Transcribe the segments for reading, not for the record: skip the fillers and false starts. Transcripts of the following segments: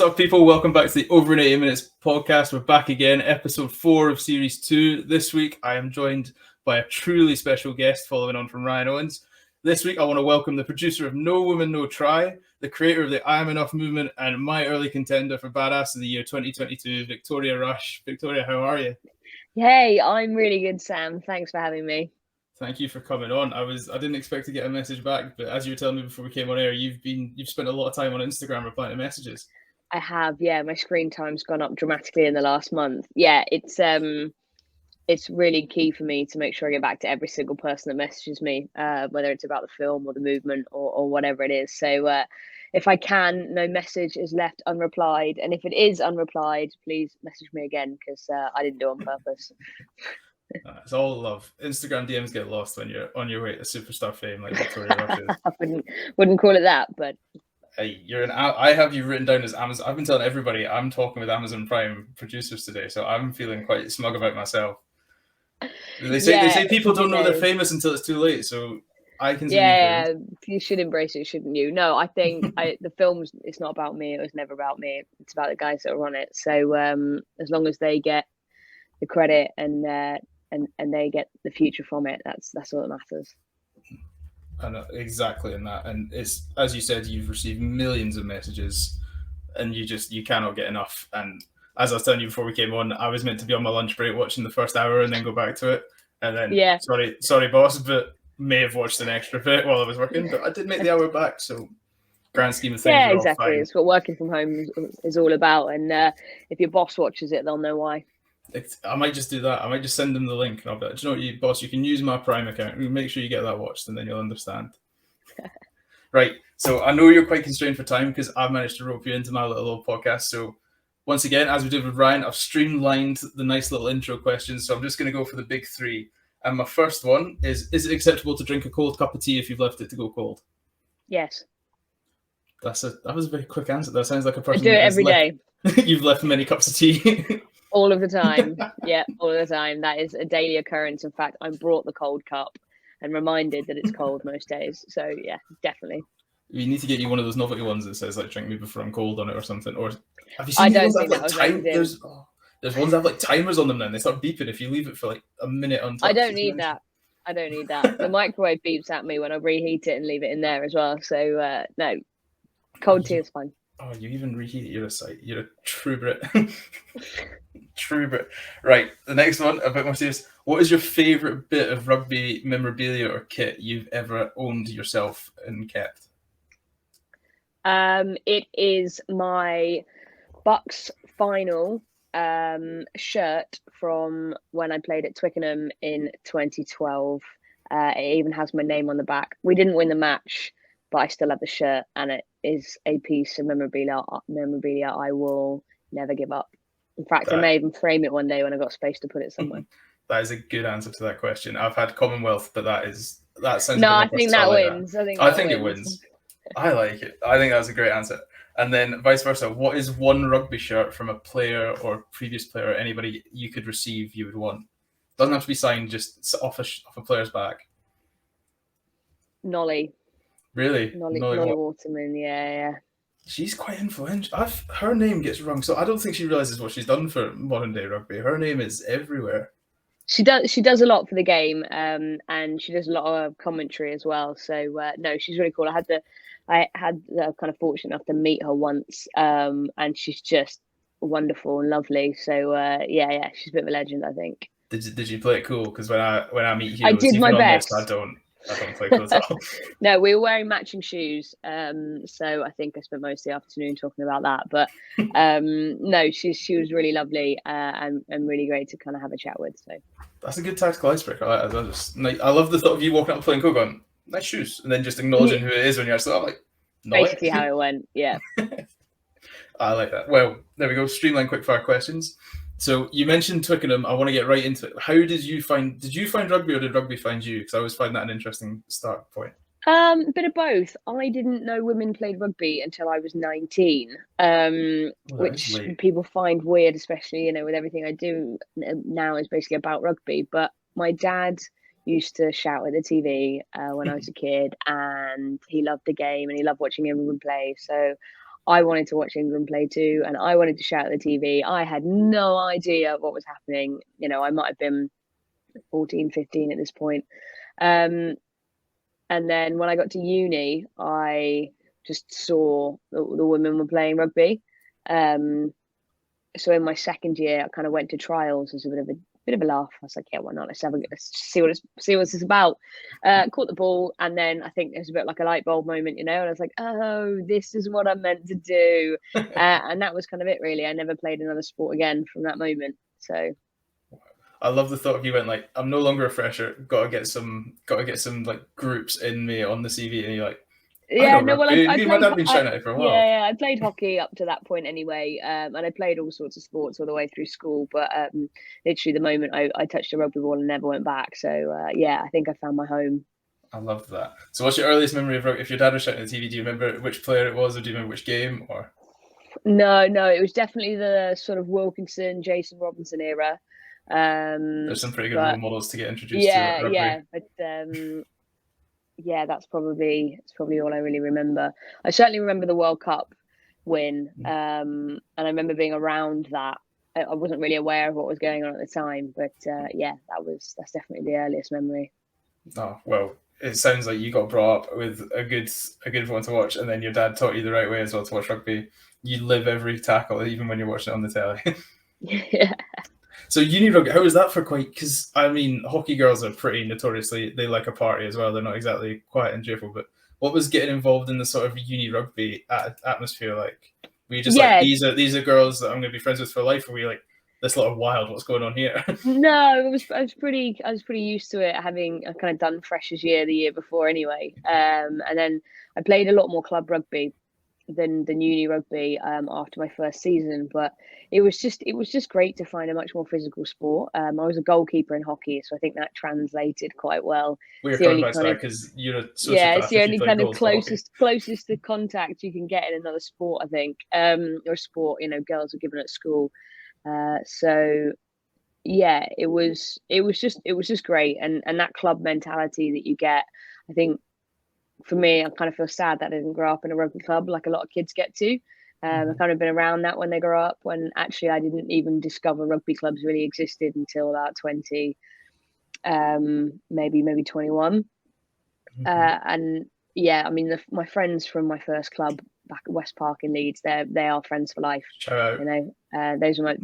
What's up, people? Welcome back to the Over in 80 Minutes podcast. We're back again, episode 4 of series 2. This week, I am joined by a truly special guest following on from Ryan Owens. This week, I want to welcome the producer of No Woman, No Try, the creator of the I Am Enough movement, and my early contender for Badass of the Year 2022, Victoria Rush. Victoria, how are you? Hey, I'm really good, Sam. Thanks for having me. Thank you for coming on. I didn't expect to get a message back, but as you were telling me before we came on air, you've spent a lot of time on Instagram replying to messages. I have, yeah. My screen time's gone up dramatically in the last month. Yeah, it's really key for me to make sure I get back to every single person that messages me, whether it's about the film or the movement or whatever it is. So if I can, no message is left unreplied, and if it is unreplied, please message me again because I didn't do it on purpose. It's all love. Instagram DMs get lost when you're on your way to superstar fame, like Victoria Rush is. I wouldn't call it that, but hey, I have you written down as Amazon. I've been telling everybody I'm talking with Amazon Prime producers today, so I'm feeling quite smug about myself. They say people don't know they're famous until it's too late, so I can. Yeah, you should embrace it, shouldn't you? No, I think the film's. It's not about me. It was never about me. It's about the guys that are on it. So as long as they get the credit and they get the future from it, that's all that matters. And exactly in that, and it's as you said, you've received millions of messages, and you cannot get enough. And as I was telling you before we came on, I was meant to be on my lunch break watching the first hour and then go back to it, and then sorry boss, but may have watched an extra bit while I was working, but I did make the hour back, so grand scheme of things. Yeah, exactly. It's what working from home is all about, and if your boss watches it, they'll know why. I might just do that. I might just send them the link, and I'll be like, do you know what, boss, you can use my Prime account. Make sure you get that watched, and then you'll understand. Right. So I know you're quite constrained for time because I've managed to rope you into my little podcast. So once again, as we did with Ryan, I've streamlined the nice little intro questions. So I'm just going to go for the big 3. And my first one is it acceptable to drink a cold cup of tea if you've left it to go cold? Yes. That was a very quick answer. That sounds like a person. I do it every day. You've left many cups of tea. All of the time. Yeah, all of the time. That is a daily occurrence. In fact, I'm brought the cold cup and reminded that it's cold most days. So yeah, definitely. You need to get you one of those novelty ones that says like "drink me before I'm cold" on it or something. Or have you seen? I don't think that was There's ones that have like timers on them now, and they start beeping if you leave it for like a minute untouched. I don't need that. The microwave beeps at me when I reheat it and leave it in there as well. So no, cold tea is fine. Oh, you even reheat it. You're a true Brit. True Brit. Right, the next one, a bit more serious. What is your favourite bit of rugby memorabilia or kit you've ever owned yourself and kept? It is my Bucks final shirt from when I played at Twickenham in 2012. It even has my name on the back. We didn't win the match, but I still have the shirt, and it is a piece of memorabilia I will never give up. In fact, I may even frame it one day when I got space to put it somewhere. That is a good answer to that question. I've had Commonwealth, but that sounds. No, I think that wins. I think it wins. I like it. I think that's a great answer. And then vice versa. What is one rugby shirt from a player or previous player or anybody you could receive you would want? Doesn't have to be signed, just off a player's back. Nollie. Really? Nollie Waterman, yeah. She's quite influential. Her name gets wrong, so I don't think she realises what she's done for modern day rugby. Her name is everywhere. She does a lot for the game, and she does a lot of commentary as well. So no, she's really cool. I had the kind of fortunate enough to meet her once, and she's just wonderful and lovely. So yeah, she's a bit of a legend, I think. Did you play it cool? Because when I meet Hugo, I did my best. I don't play cool at all. No, we were wearing matching shoes, so I think I spent most of the afternoon talking about that. But no, she was really lovely and really great to kind of have a chat with. So that's a good tactical icebreaker. I love the thought of you walking up playing cool going, nice shoes, and then just acknowledging who it is when you're actually like, basically how it went. Yeah. I like that. Well, there we go. Streamline quickfire questions. So you mentioned Twickenham. I want to get right into it. How did you find rugby, or did rugby find you? Because I always find that an interesting start point. A bit of both. I didn't know women played rugby until I was 19, which people find weird, especially, with everything I do now is basically about rugby. But my dad used to shout at the TV when I was a kid, and he loved the game and he loved watching everyone play. So I wanted to watch England play too, and I wanted to shout at the TV. I had no idea what was happening. You know, I might have been 14, 15 at this point. And then when I got to uni, I just saw the women were playing rugby. So in my second year, I kind of went to trials as a bit of a laugh. I was like, yeah, why not? Let's see what this is about. Caught the ball, and then I think it was a bit like a light bulb moment, you know. And I was like, oh, this is what I'm meant to do, and that was kind of it, really. I never played another sport again from that moment. So I love the thought of you went like, I'm no longer a fresher. Got to get some like groups in me on the CV, and you're like, yeah, no, well, I me and my dad have been shouting at it for a while. Yeah, I played hockey up to that point anyway, and I played all sorts of sports all the way through school. But literally, the moment I touched a rugby ball and never went back. So yeah, I think I found my home. I loved that. So, what's your earliest memory of rugby? If your dad was shouting at the TV, do you remember which player it was, or do you remember which game? Or no, it was definitely the sort of Wilkinson, Jason Robinson era. There's some pretty good role models to get introduced to rugby. Yeah, but yeah, that's probably all I really remember. I certainly remember the World Cup win, and I remember being around that. I wasn't really aware of what was going on at the time, but yeah, that's definitely the earliest memory. Oh well, it sounds like you got brought up with a good one to watch, and then your dad taught you the right way as well to watch rugby. You live every tackle, even when you're watching it on the telly. Yeah. So uni rugby, how was that for quite? Because I mean, hockey girls are pretty notoriously, they like a party as well. They're not exactly quiet and cheerful. But what was getting involved in the sort of uni rugby atmosphere like? Were you just like, these are girls that I'm going to be friends with for life? Or were you like, this lot of wild, what's going on here? No, I was pretty used to it, having kind of done freshers year the year before anyway. And then I played a lot more club rugby than uni rugby after my first season, but it was just great to find a much more physical sport. I was a goalkeeper in hockey, so I think that translated quite well. We're talking about that because you're a sociopath. Yeah, it's the only kind of closest to contact you can get in another sport, I think, or sport, you know, girls are given at school. So yeah, it was just great, and that club mentality that you get, I think. For me, I kind of feel sad that I didn't grow up in a rugby club like a lot of kids get to. I've kind of been around that when they grow up, when actually I didn't even discover rugby clubs really existed until about 20, maybe 21. And yeah, I mean, my friends from my first club back at West Park in Leeds, they are friends for life. You know, those were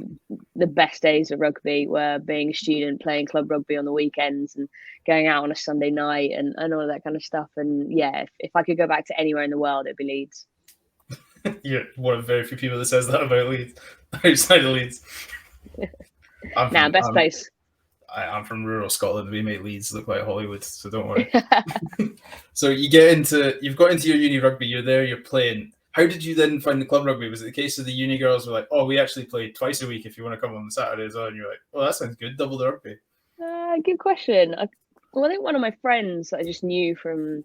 the best days of rugby, were being a student, playing club rugby on the weekends and going out on a Sunday night and all of that kind of stuff. And yeah, if I could go back to anywhere in the world, it'd be Leeds. You're one of very few people that says that about Leeds, outside of Leeds. Best place. I'm from rural Scotland. We make Leeds look like Hollywood, so don't worry. So you've got into your uni rugby. You're there. You're playing. How did you then find the club rugby? Was it the case of the uni girls were like, "Oh, we actually play twice a week if you want to come on the Saturdays," and you're like, "Oh, that sounds good. Double the rugby." Good question. I think one of my friends that I just knew from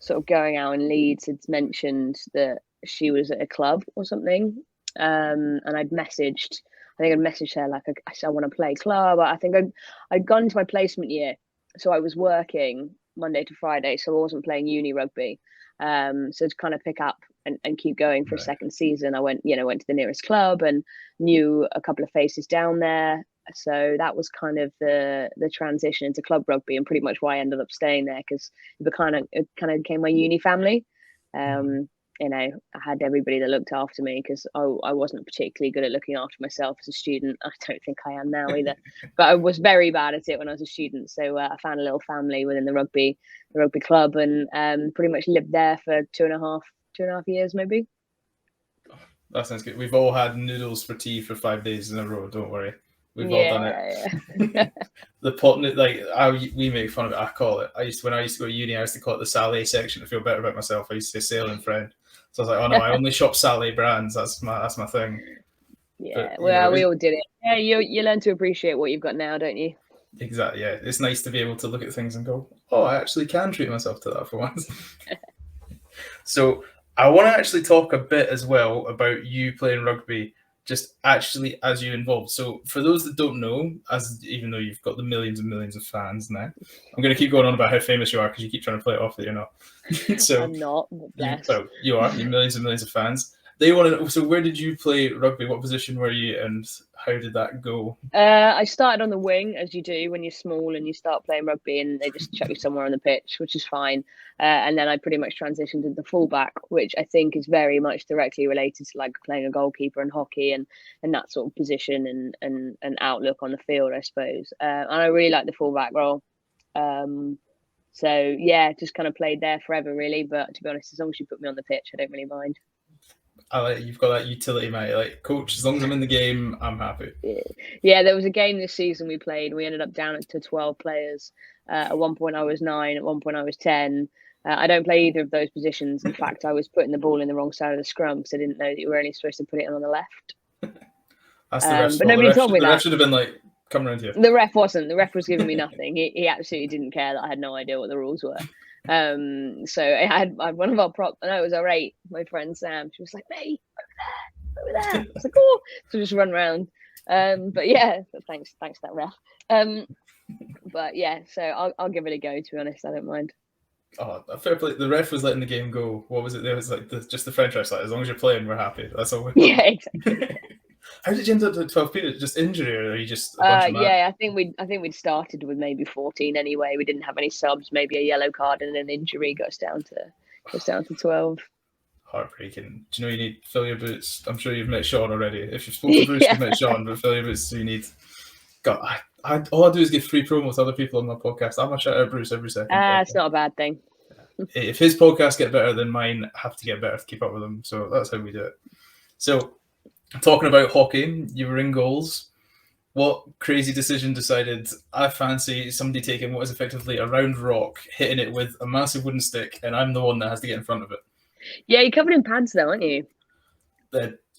sort of going out in Leeds had mentioned that she was at a club or something, and I'd messaged her like, I said, I want to play club. I think I'd gone into my placement year, so I was working Monday to Friday, so I wasn't playing uni rugby. So to kind of pick up and keep going for a second season, I went to the nearest club and knew a couple of faces down there. So that was kind of the transition into club rugby, and pretty much why I ended up staying there, because it kind of became my uni family. You know, I had everybody that looked after me, because I wasn't particularly good at looking after myself as a student. I don't think I am now either, but I was very bad at it when I was a student. So I found a little family within the rugby club, and pretty much lived there for two and a half years, maybe. That sounds good. We've all had noodles for tea for 5 days in a row. Don't worry. We've all done it. The pot, like we make fun of it. I call it. When I used to go to uni, I used to call it the Salé section to feel better about myself. I used to say sailing friend. So I was like, oh no, I only shop Salé brands. That's my thing. Yeah, but, we all did it. Yeah, you learn to appreciate what you've got now, don't you? Exactly. Yeah, it's nice to be able to look at things and go, oh, I actually can treat myself to that for once. So I want to actually talk a bit as well about you playing rugby, just actually as you involved. So for those that don't know, even though you've got the millions and millions of fans now, I'm going to keep going on about how famous you are because you keep trying to play it off that you're not. So I'm not. You are. You're millions and millions of fans. They want to know, so where did you play rugby? What position were you, and how did that go? I started on the wing, as you do when you're small and you start playing rugby, and they just chuck you somewhere on the pitch, which is fine. And then I pretty much transitioned into fullback, which I think is very much directly related to like playing a goalkeeper in hockey and that sort of position and outlook on the field, I suppose. And I really like the fullback role. So yeah, just kind of played there forever, really. But to be honest, as long as you put me on the pitch, I don't really mind. I like you've got that utility, mate. Like, coach, as long as I'm in the game, I'm happy. Yeah, there was a game this season we played. We ended up down to 12 players. At one point, I was 9. At one point, I was 10. I don't play either of those positions. In fact, I was putting the ball in the wrong side of the scrum because I didn't know that you were only supposed to put it on the left. That's the ref's but nobody told me the that. ref should have been like, come around here. The ref wasn't. The ref was giving me nothing. He absolutely didn't care that I had no idea what the rules were. So I had one of our prop. No, it was our 8. My friend Sam. She was like, "Mate, over there." I was like, "Oh!" So just run around. But yeah, thanks to that ref. But yeah, so I'll give it a go. To be honest, I don't mind. Oh, fair play. The ref was letting the game go. What was it? There was like just the French ref's like, as long as you're playing, we're happy. That's all. Yeah, exactly. How did you end up at 12 people? Just injury, or are you just? Yeah, I think we'd started with maybe 14 anyway. We didn't have any subs. Maybe a yellow card and an injury got us down to 12. Heartbreaking. Do you know you need fill your boots? I'm sure you've met Sean already. If you've spoken to Bruce, you've met Sean, but fill your boots. So you need. God, all I do is give free promos to other people on my podcast. I'm gonna shout out Bruce every second. It's not a bad thing. If his podcasts get better, then mine have to get better to keep up with them. So that's how we do it. So, talking about hockey, you were in goals. What crazy decision decided I fancy somebody taking what is effectively a round rock, hitting it with a massive wooden stick, and I'm the one that has to get in front of it? Yeah, you're covered in pads though, aren't you?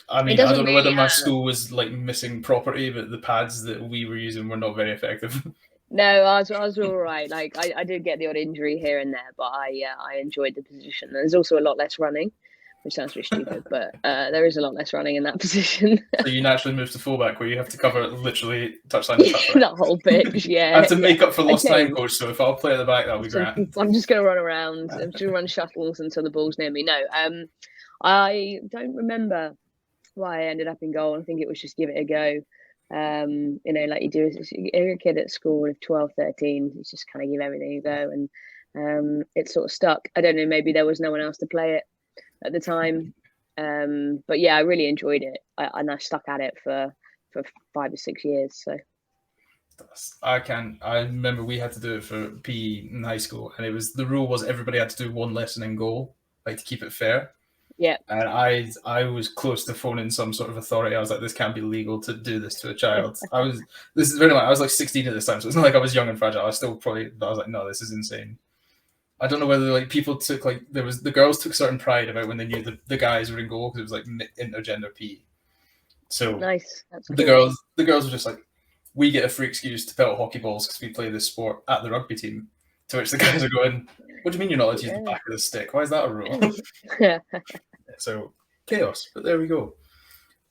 I mean, I don't know whether my school was like missing property, but the pads that we were using were not very effective. No, I was all right. Like I did get the odd injury here and there, but I enjoyed the position. There's also a lot less running, which sounds really stupid, but there is a lot less running in that position. So you naturally move to fullback, where you have to cover literally touchline to touchline. That whole pitch, yeah. I have to make up for lost time, coach. So if I'll play at the back, that'll be grand. I'm just going to run around. I'm just going to run shuttles until the ball's near me. No, I don't remember why I ended up in goal. I think it was just give it a go. Like you do as you're a kid at school of 12, 13, you just kind of give everything a go, and it sort of stuck. I don't know, maybe there was no one else to play it at the time, but yeah, I really enjoyed it, and I stuck at it for 5 or 6 years. So I remember we had to do it for PE in high school, and the rule was everybody had to do one lesson in goal, like to keep it fair. Yeah. And I was close to phoning some sort of authority. I was like, this can't be legal to do this to a child. I was like 16 at this time, so it's not like I was young and fragile. I was like, no, this is insane. I don't know whether like people took the girls took certain pride about when they knew the guys were in goal, because it was like intergender PE. So nice. That's the girls were just like, we get a free excuse to pelt hockey balls because we play this sport at the rugby team. To which the guys are going, what do you mean you're not allowed to use the back of the stick? Why is that a rule? So chaos, but there we go.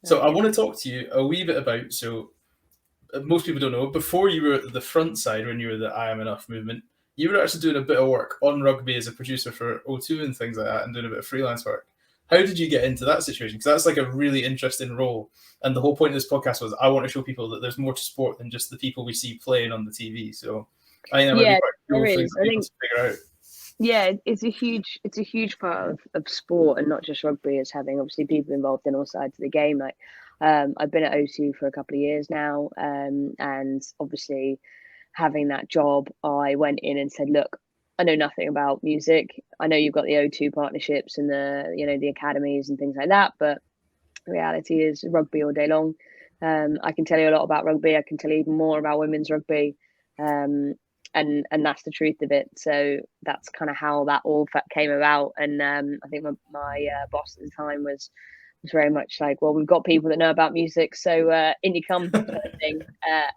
So I want to talk to you a wee bit about, so most people don't know, before you were at the front side, when you were the I Am Enough movement, you were actually doing a bit of work on rugby as a producer for O2 and things like that, and doing a bit of freelance work. How did you get into that situation? Because that's like a really interesting role. And the whole point of this podcast was I want to show people that there's more to sport than just the people we see playing on the TV. So I think that might be quite cool thing for people to figure out. Yeah, it's a huge part of sport, and not just rugby, is having obviously people involved in all sides of the game. Like I've been at O2 for a couple of years now, and obviously having that job, I went in and said, look, I know nothing about music. I know you've got the O2 partnerships and the academies and things like that, but the reality is rugby all day long. I can tell you a lot about rugby. I can tell you even more about women's rugby. And that's the truth of it. So that's kind of how that all came about. And I think my boss at the time was very much like, well, we've got people that know about music, so in you come, kind of thing.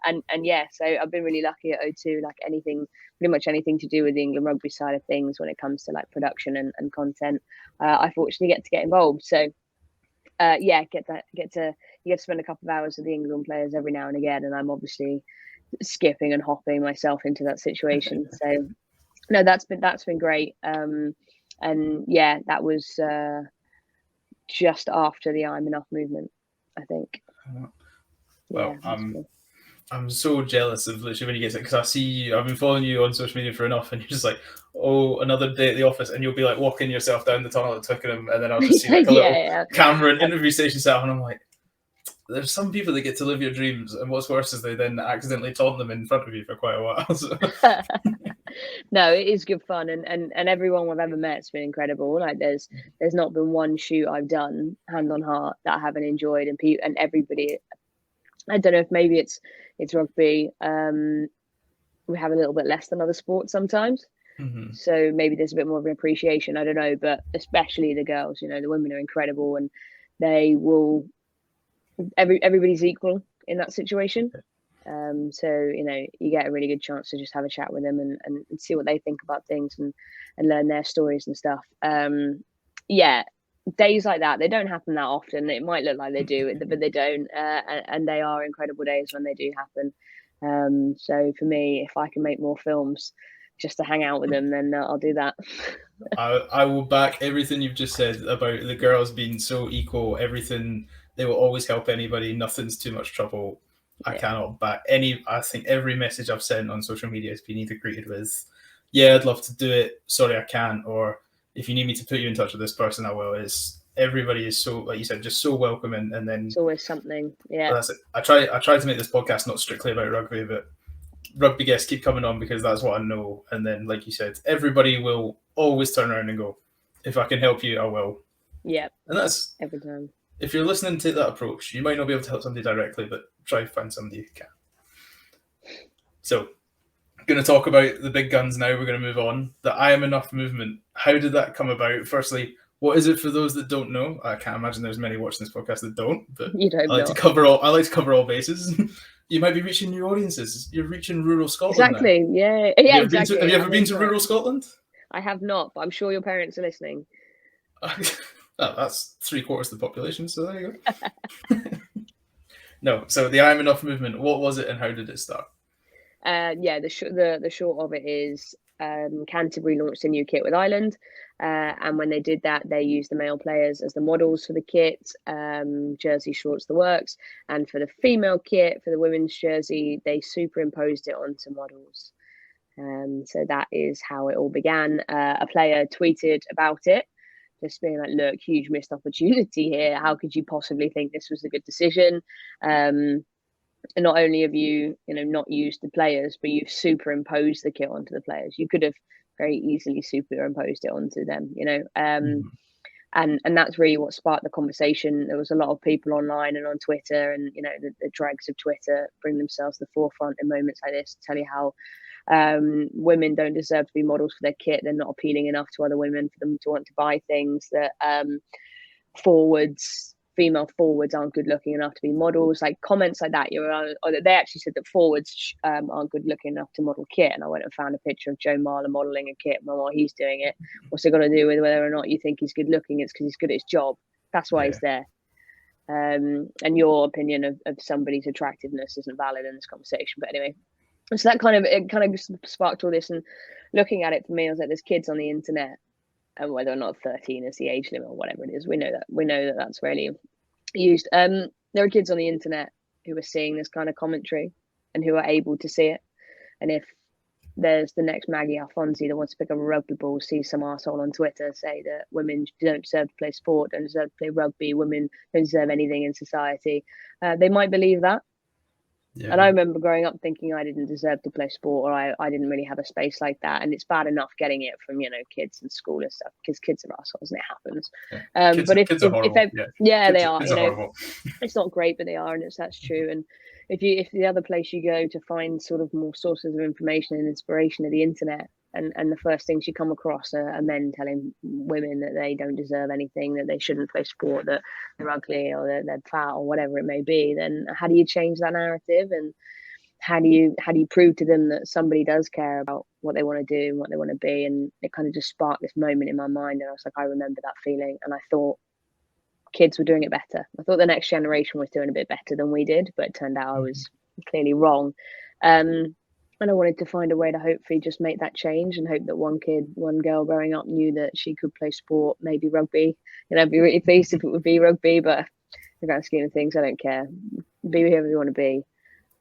And yeah, so I've been really lucky at O2. Like pretty much anything to do with the England rugby side of things when it comes to like production and content, I fortunately get to get involved. So you get to spend a couple of hours with the England players every now and again, and I'm obviously skipping and hopping myself into that situation. So no, that's been great. And yeah, that was just after the I'm Enough movement, I think. Well, Yeah, I'm so jealous of literally when you get it, because I see you, I've been following you on social media for enough, and you're just like, oh, another day at the office, and you'll be like walking yourself down the tunnel at Twickenham, and then I'll just see like a little camera and interview station set up, and I'm like, there's some people that get to live your dreams, and what's worse is they then accidentally taunt them in front of you for quite a while. So. No, it is good fun, and everyone I've ever met's been incredible. Like there's not been one shoot I've done, hand on heart, that I haven't enjoyed, and everybody. I don't know if maybe it's rugby. We have a little bit less than other sports sometimes. Mm-hmm. So maybe there's a bit more of an appreciation. I don't know, but especially the girls, the women are incredible, and they will. Everybody's equal in that situation. So you get a really good chance to just have a chat with them and see what they think about things and learn their stories and stuff. Yeah, days like that, they don't happen that often. It might look like they do, but they don't, and they are incredible days when they do happen. So for me, if I can make more films just to hang out with them, then I'll do that. I will back everything you've just said about the girls being so equal. Everything, they will always help anybody. Nothing's too much trouble. I cannot back any. I think every message I've sent on social media has been either greeted with, "Yeah, I'd love to do it. Sorry, I can't," or "If you need me to put you in touch with this person, I will." Everybody is so, like you said, just so welcoming, and then it's always something. Yeah, that's it. I try to make this podcast not strictly about rugby, but rugby guests keep coming on because that's what I know. And then, like you said, everybody will always turn around and go, "If I can help you, I will." Yeah, and that's every time. If you're listening to that approach, you might not be able to help somebody directly, but try to find somebody who can. So, going to talk about the big guns now. We're going to move on. The I Am Enough movement. How did that come about? Firstly, what is it for those that don't know? I can't imagine there's many watching this podcast that don't. But you don't. I like to cover all bases. You might be reaching new audiences. You're reaching rural Scotland. Exactly. Now. Yeah. Exactly. Have you ever been to rural Scotland? I have not, but I'm sure your parents are listening. That's 3/4 of the population, so there you go. No, so the I Am Enough movement, what was it and how did it start? The short of it is Canterbury launched a new kit with Ireland, and when they did that, they used the male players as the models for the kit, jersey, shorts, the works, and for the female kit, for the women's jersey, they superimposed it onto models. So that is how it all began. A player tweeted about it, just being like, look, huge missed opportunity here. How could you possibly think this was a good decision? And not only have you not used the players, but you've superimposed the kit onto the players. You could have very easily superimposed it onto them, and that's really what sparked the conversation. There was a lot of people online and on Twitter, and the dregs of Twitter bring themselves to the forefront in moments like this to tell you how women don't deserve to be models for their kit. They're not appealing enough to other women for them to want to buy things. That female forwards aren't good looking enough to be models. Like comments like that. They actually said that forwards aren't good looking enough to model kit. And I went and found a picture of Joe Marler modeling a kit. While he's doing it, what's it got to do with whether or not you think he's good looking? It's because he's good at his job. That's why he's there. And your opinion of somebody's attractiveness isn't valid in this conversation. But anyway. So that kind of sparked all this, and looking at it for me, I was like, there's kids on the internet, and whether or not 13 is the age limit or whatever it is, we know that that's really used. There are kids on the internet who are seeing this kind of commentary and who are able to see it. And if there's the next Maggie Alfonsi that wants to pick up a rugby ball, sees some arsehole on Twitter say that women don't deserve to play sport, don't deserve to play rugby, women don't deserve anything in society, they might believe that. Yeah. And I remember growing up thinking I didn't deserve to play sport, or I didn't really have a space like that. And it's bad enough getting it from kids in school and stuff, because kids are assholes and it happens. But kids are horrible. They are. It's not great, but they are, and that's true. And if the other place you go to find sort of more sources of information and inspiration are the internet, and the first things you come across are men telling women that they don't deserve anything, that they shouldn't play sport, that they're ugly or they're fat or whatever it may be, then how do you change that narrative? And how do you prove to them that somebody does care about what they want to do and what they want to be? And it kind of just sparked this moment in my mind, and I was like, I remember that feeling, and I thought kids were doing it better. I thought the next generation was doing a bit better than we did, but it turned out I was clearly wrong. And I wanted to find a way to hopefully just make that change and hope that one girl growing up knew that she could play sport, maybe rugby. I'd be really pleased if it would be rugby, but in the grand scheme of things, I don't care. Be whoever you want to be.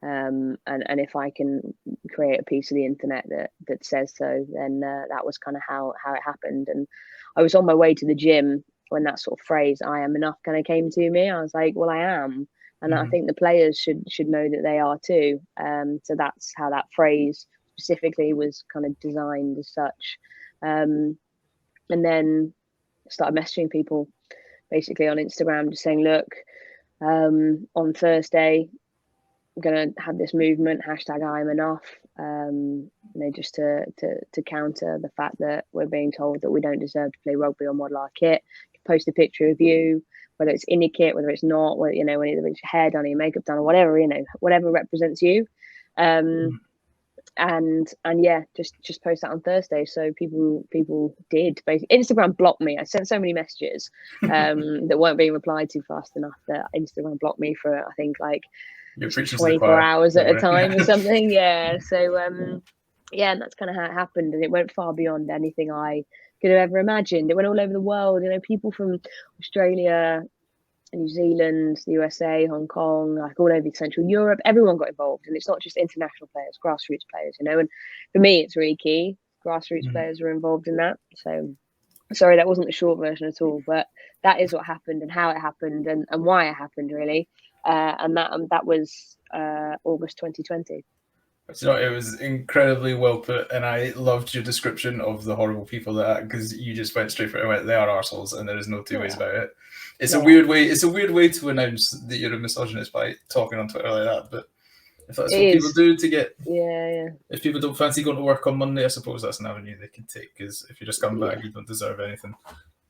And if I can create a piece of the internet that says so, then that was kind of how it happened. And I was on my way to the gym when that sort of phrase "I am enough" kind of came to me. I was like, well, I am. And I think the players should know that they are too. So that's how that phrase specifically was kind of designed as such. And then started messaging people basically on Instagram, just saying, look, on Thursday, I'm gonna have this movement #I'm enough. Just to counter the fact that we're being told that we don't deserve to play rugby or model our kit. Post a picture of you, whether it's in your kit, whether it's not, whether whether it's your hair done or your makeup done or whatever, whatever represents you. And yeah, just post that on Thursday. So people did. Basically, Instagram blocked me. I sent so many messages that weren't being replied to fast enough that Instagram blocked me for, I think, like 24 hours at a time or something. Yeah. So yeah, and that's kind of how it happened, and it went far beyond anything I could have ever imagined. It went all over the world. People from Australia, New Zealand, the USA, Hong Kong, like all over Central Europe, everyone got involved. And it's not just international players, grassroots players, and for me, it's really key. Grassroots players were involved in that. So, sorry, that wasn't the short version at all, but that is what happened and how it happened and why it happened, really. And that was August 2020. It was incredibly well put, and I loved your description of the horrible people because you just went straight for it and went, they are arseholes, and there is no two ways about it. It's a weird way. It's a weird way to announce that you're a misogynist by talking on Twitter like that. But if that's what people do to get, if people don't fancy going to work on Monday, I suppose that's an avenue they can take. Because if you're just coming back, you don't deserve anything.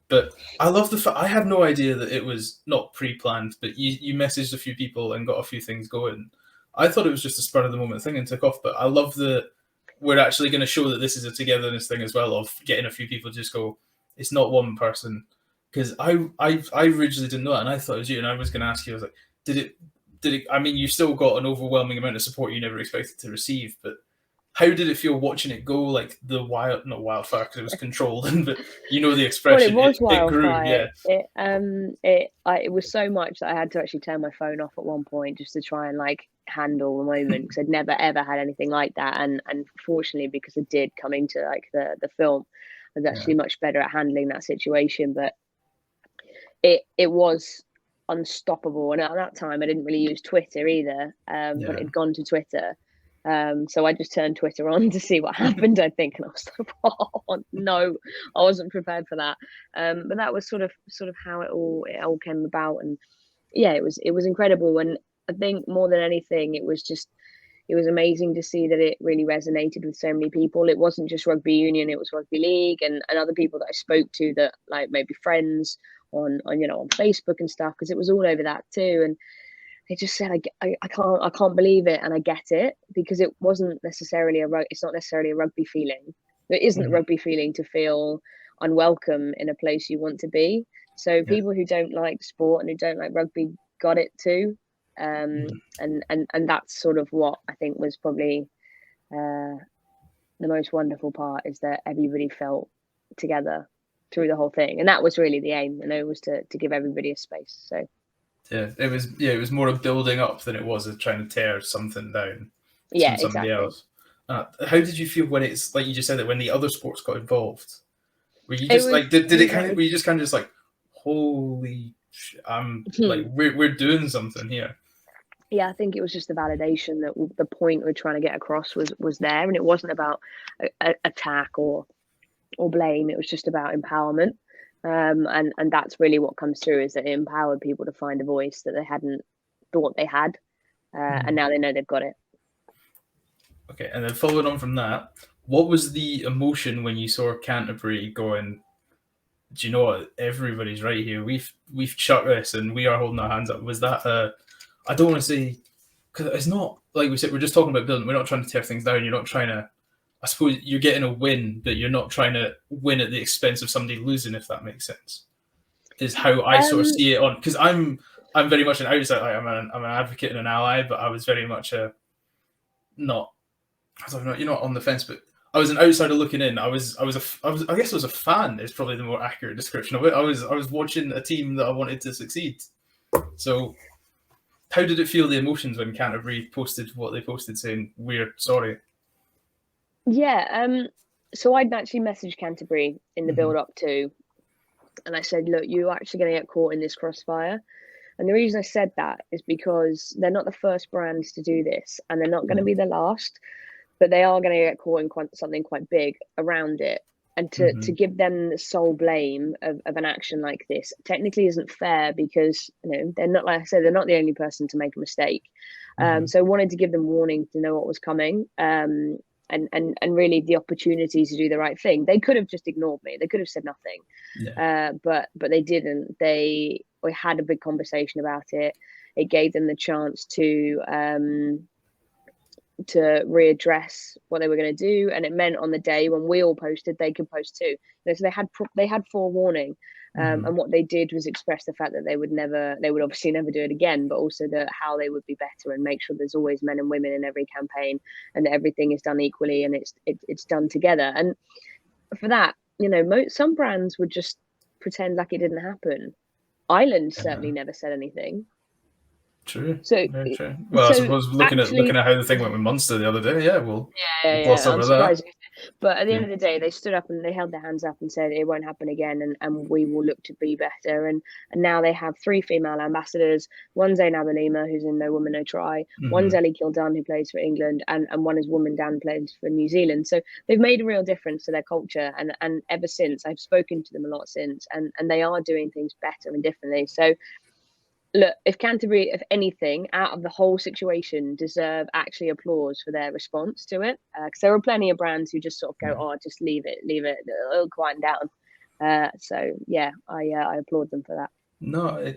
But I love the fact I had no idea that it was not pre-planned. But you messaged a few people and got a few things going. I thought it was just a spur of the moment thing and took off. But I love that we're actually going to show that this is a togetherness thing as well, of getting a few people to just go, it's not one person. Because I originally didn't know that, and I thought it was you, and I was going to ask you, I was like, did it? I mean, you still got an overwhelming amount of support you never expected to receive, but how did it feel watching it go? Like not wildfire because it was controlled, but the expression. Well, it was wildfire. It grew, it was so much that I had to actually turn my phone off at one point just to try and handle the moment, because I'd never ever had anything like that, and fortunately, because I did come into the film, I was actually much better at handling that situation, but it was unstoppable. And at that time, I didn't really use Twitter either, but it had gone to Twitter. So I just turned Twitter on to see what happened, I think, and I was like, oh no, I wasn't prepared for that. But that was sort of how it all came about. And yeah, it was incredible. And I think more than anything, it was amazing to see that it really resonated with so many people. It wasn't just rugby union, it was rugby league and other people that I spoke to, that maybe friends on Facebook and stuff, because it was all over that too. And they just said, I can't believe it, and I get it, because it wasn't necessarily it's not necessarily a rugby feeling. It isn't a rugby feeling to feel unwelcome in a place you want to be. So people who don't like sport and who don't like rugby got it too. And that's sort of what I think was probably the most wonderful part, is that everybody felt together through the whole thing, and that was really the aim, was to give everybody a space. So it was more of building up than it was of trying to tear something down from somebody else. How did you feel when it's like you just said that, when the other sports got involved? Were you just were you just kind of like, holy shit, we're doing something here? Yeah, I think it was just the validation that the point we're trying to get across was there, and it wasn't about attack or blame. It was just about empowerment, and that's really what comes through, is that it empowered people to find a voice that they hadn't thought they had, and now they know they've got it. Okay, and then following on from that, what was the emotion when you saw Canterbury going, do you know what, everybody's right here, we've chucked this and we are holding our hands up? Was that I don't want to say, because it's not, like we said, we're just talking about building. We're not trying to tear things down. You're not trying to, I suppose you're getting a win, but you're not trying to win at the expense of somebody losing, if that makes sense. Is how I sort of see it on, because I'm very much an outside. I'm an advocate and an ally, but I was very much not I don't know, you're not on the fence, but I was an outsider looking in. I guess I was a fan is probably the more accurate description of it. I was watching a team that I wanted to succeed. So how did it feel, the emotions, when Canterbury posted what they posted saying, "We're sorry"? Yeah, so I'd actually messaged Canterbury in the build up to, and I said, look, you're actually going to get caught in this crossfire. And the reason I said that is because they're not the first brands to do this, and they're not going to be the last, but they are going to get caught in something quite big around it. And to give them the sole blame of an action like this technically isn't fair, because they're not, like I said, they're not the only person to make a mistake. So I wanted to give them warning to know what was coming, and really the opportunity to do the right thing. They could have just ignored me. They could have said nothing, but they didn't. We had a big conversation about it. It gave them the chance to readdress what they were going to do, and it meant on the day when we all posted, they could post too. So they had forewarning, and what they did was express the fact that they would obviously never do it again, but also that how they would be better and make sure there's always men and women in every campaign, and that everything is done equally and it's done together. And for that, some brands would just pretend like it didn't happen. Ireland certainly never said anything. True. So very true. Well, I suppose looking at how the thing went with Munster the other day, we'll gloss over I'm that. surprised. But at the end of the day, they stood up and they held their hands up and said it won't happen again, and we will look to be better. And now they have 3 female ambassadors. One's Zainab Alima, who's in No Woman No Try. One's Ellie Kildunn, who plays for England, and one is Woman Dan, plays for New Zealand. So they've made a real difference to their culture, and ever since, I've spoken to them a lot since, and they are doing things better and differently. So look, if Canterbury, if anything, out of the whole situation, deserve actually applause for their response to it, because there are plenty of brands who just sort of go, "Oh, just leave it, it'll quieten down." So yeah, I applaud them for that. No,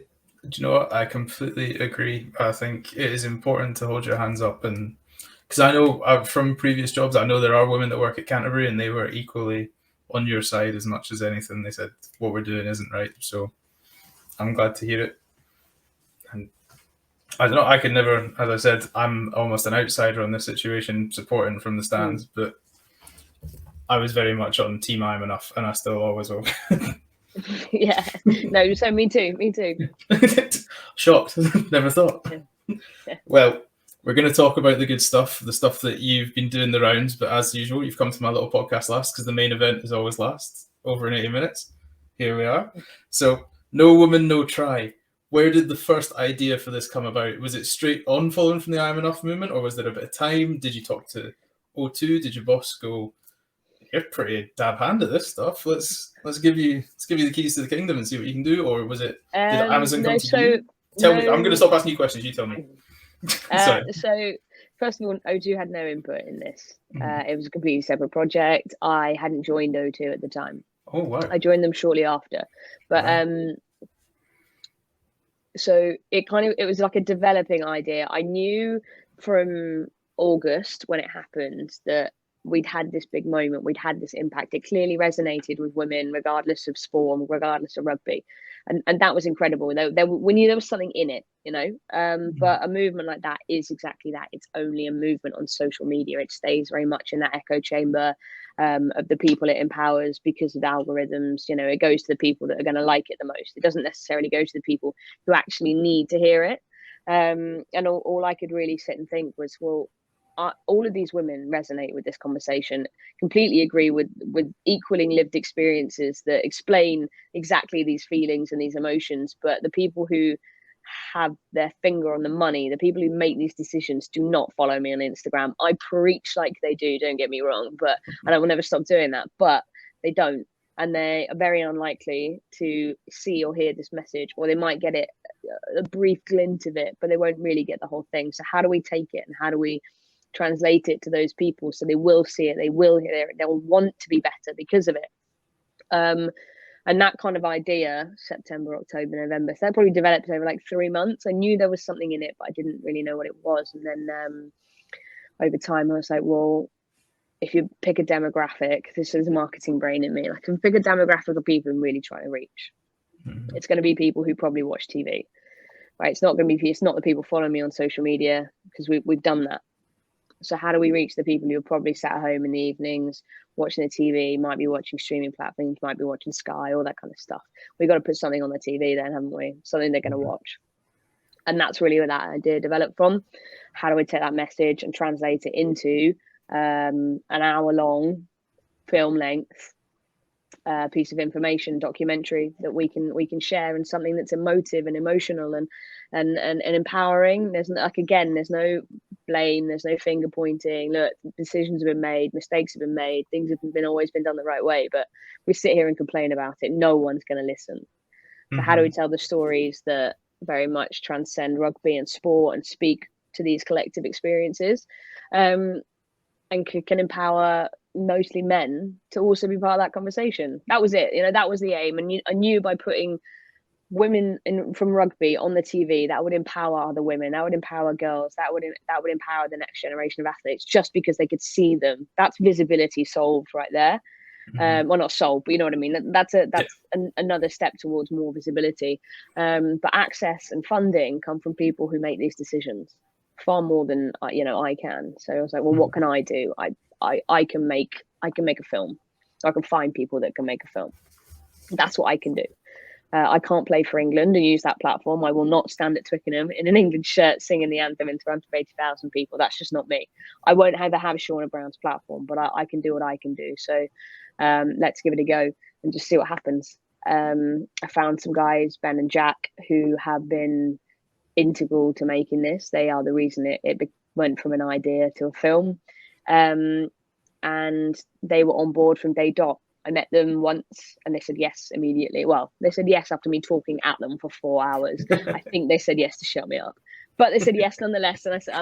do you know what? I completely agree. I think it is important to hold your hands up, and because I know from previous jobs, I know there are women that work at Canterbury, and they were equally on your side as much as anything. They said what we're doing isn't right, so I'm glad to hear it. And I don't know, I could never, as I said, I'm almost an outsider on this situation, supporting from the stands, but I was very much on Team I'm Enough, and I still always will. Yeah, no, so me too. Shocked, never thought. Well, we're going to talk about the good stuff, the stuff that you've been doing the rounds, but as usual, you've come to my little podcast last, because the main event is always last, over in 80 minutes. Here we are. So, No Woman No Try. Where did the first idea for this come about? Was it straight on following from the I'm Enough movement, or was there a bit of time? Did you talk to O2? Did your boss go, "You're pretty dab hand at this stuff. Let's give you the keys to the kingdom and see what you can do"? Or was it, did Amazon come to you? Tell me. I'm going to stop asking you questions. You tell me. So first of all, O2 had no input in this. It was a completely separate project. I hadn't joined O2 at the time. Oh wow! I joined them shortly after, but so it was like a developing idea. I knew from August, when it happened, that we'd had this big moment, we'd had this impact. It clearly resonated with women, regardless of sport, regardless of rugby, and that was incredible. We knew there was something in it, but a movement like that is exactly that. It's only a movement on social media. It stays very much in that echo chamber of the people it empowers because of the algorithms. It goes to the people that are going to like it the most. It doesn't necessarily go to the people who actually need to hear it. And all I could really sit and think was, well, all of these women resonate with this conversation, completely agree with equaling lived experiences that explain exactly these feelings and these emotions. But the people who have their finger on the money, the people who make these decisions, do not follow me on Instagram. I preach like they do, don't get me wrong, and I will never stop doing that, but they don't. And they are very unlikely to see or hear this message, or they might get it, a brief glint of it, but they won't really get the whole thing. So how do we take it, and how do we translate it to those people so they will see it, they will hear it, they'll want to be better because of it? And that kind of idea, September, October, November, so that probably developed over like 3 months. I knew there was something in it, but I didn't really know what it was. And then over time, I was like, well, if you pick a demographic, this is a marketing brain in me, like, if you pick a demographic of people I'm really trying to reach, it's going to be people who probably watch TV, right? It's not the people following me on social media, because we've done that. So how do we reach the people who are probably sat at home in the evenings watching the TV, might be watching streaming platforms, might be watching Sky, all that kind of stuff. We've got to put something on the TV then, haven't we? Something they're going to watch. And that's really where that idea developed from. How do we take that message and translate it into an hour-long film length piece of information, documentary that we can share, and something that's emotive and emotional and empowering. There's no blame, there's no finger pointing. Look, decisions have been made, mistakes have been made, things have been always been done the right way, but we sit here and complain about it, no one's going to listen. So how do we tell the stories that very much transcend rugby and sport and speak to these collective experiences, and can empower mostly men to also be part of that conversation? That was it. That was the aim. And I knew by putting women from rugby on the TV, that would empower other women, that would empower girls, that would empower the next generation of athletes, just because they could see them. That's visibility solved right there. Well, not solved, but you know what I mean. That's another step towards more visibility. But access and funding come from people who make these decisions far more than I can. So I was like, well, what can I do? I can make a film. So I can find people that can make a film. That's what I can do. I can't play for England and use that platform. I will not stand at Twickenham in an England shirt singing the anthem in front of 80,000 people. That's just not me. I won't have Shauna Brown's platform, but I can do what I can do. So let's give it a go and just see what happens. I found some guys, Ben and Jack, who have been integral to making this. They are the reason it went from an idea to a film. And they were on board from day dot. I met them once and they said yes immediately. Well, they said yes after me talking at them for 4 hours. I think they said yes to shut me up, but they said yes nonetheless. And I said,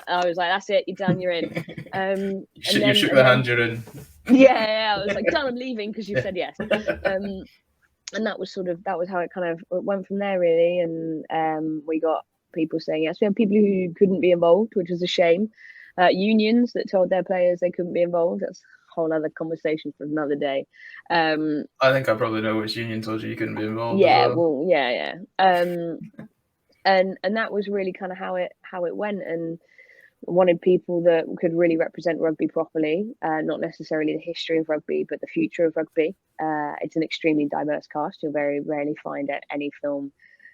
I was like, that's it, you're done, you're in. You shook the hand, you're in. Yeah, I was like, done, I'm leaving because you said yes. And that was how it kind of went from there, really. And we got people saying yes. We had people who couldn't be involved, which was a shame. Unions that told their players they couldn't be involved. That's a whole other conversation for another day. I think I probably know which union told you couldn't be involved. Yeah, as well. well, yeah. And that was really kind of how it went. And wanted people that could really represent rugby properly, not necessarily the history of rugby, but the future of rugby. It's an extremely diverse cast. You'll very rarely find any film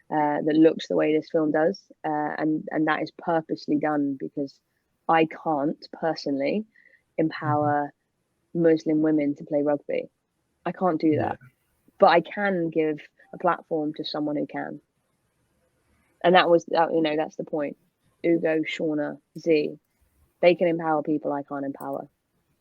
that looks the way this film does, and that is purposely done because I can't personally empower Muslim women to play rugby. I can't do that, but I can give a platform to someone who can, and that's the point. Hugo, Shauna, Z, they can empower people I can't empower.